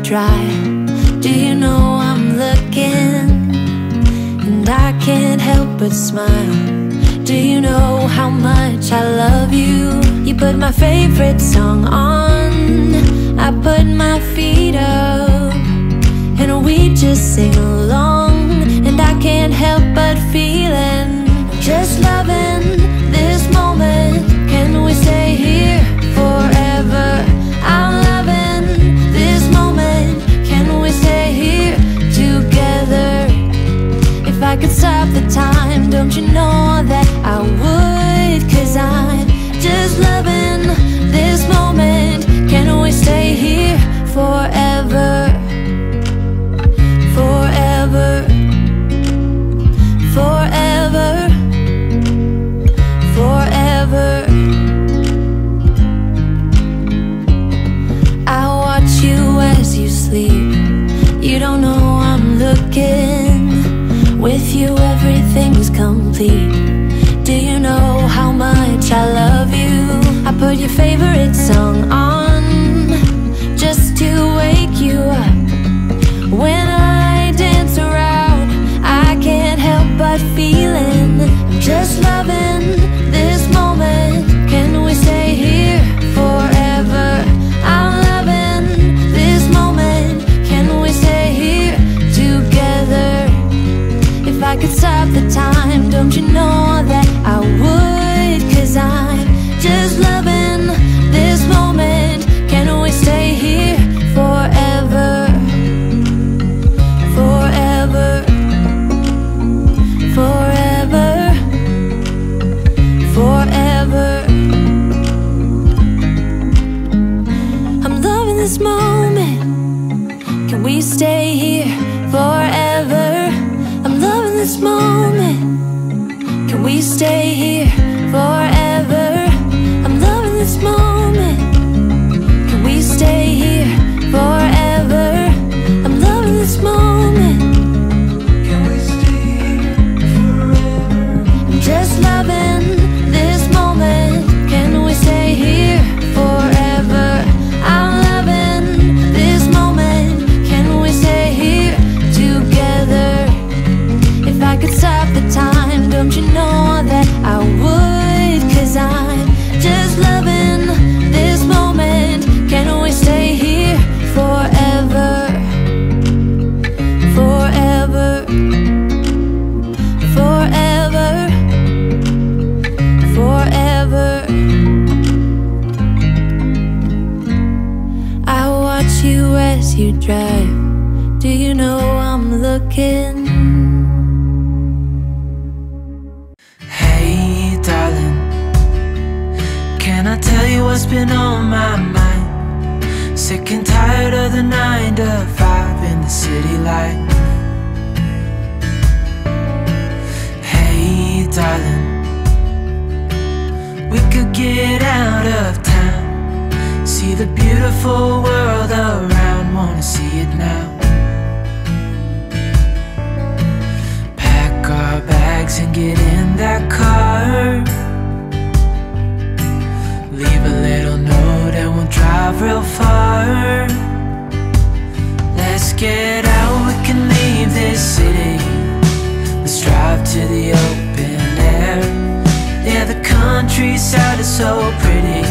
dry. Do you know I'm looking? And I can't help but smile. Do you know how much I love you? You put my favorite song on, I put my feet up, and we just sing along. And I can't help but feeling, just loving this moment. Can we stay here forever? I'm loving this moment. Can we stay here together? If I could stop the time, don't you know that I would? 'Cause I'm just loving this moment. Can we stay here forever? Forever, forever, forever. I watch you as you sleep. You don't know I'm looking. With you everything's complete. Do you know how much I love you? I put your favorite song on just to wake you up. When I dance around, I can't help but feeling, I'm just loving this moment. Can we stay here forever? I'm loving this moment. Can we stay here together? If I could stop the time, don't you know that I would? 'Cause I'm just loving this moment. Can we stay here forever? Forever, forever, forever. I'm loving this moment. Can we stay here forever? I'm loving this moment. Can we stay here forever? I'm loving this moment. Can we stay here forever? I'm loving this moment. Can we stay here forever? I'm just loving this moment. Can we stay here forever? I'm loving this moment. Can we stay here together? If I could stop the time, don't you know that I would? 'Cause I'm just loving this moment. Can we stay here forever? Forever, forever, forever. I watch you as you drive. Do you know I'm looking? Hey darling, can I tell you what's been on my mind? Sick and tired of the 9 to 5 in the city life. Hey darling, we could get out of town, see the beautiful world around, wanna see it now. Pack our bags and get in that car, leave a little note and we'll drive real far. Let's get out, we can leave this city. Let's drive to the open air. Yeah, the countryside is so pretty.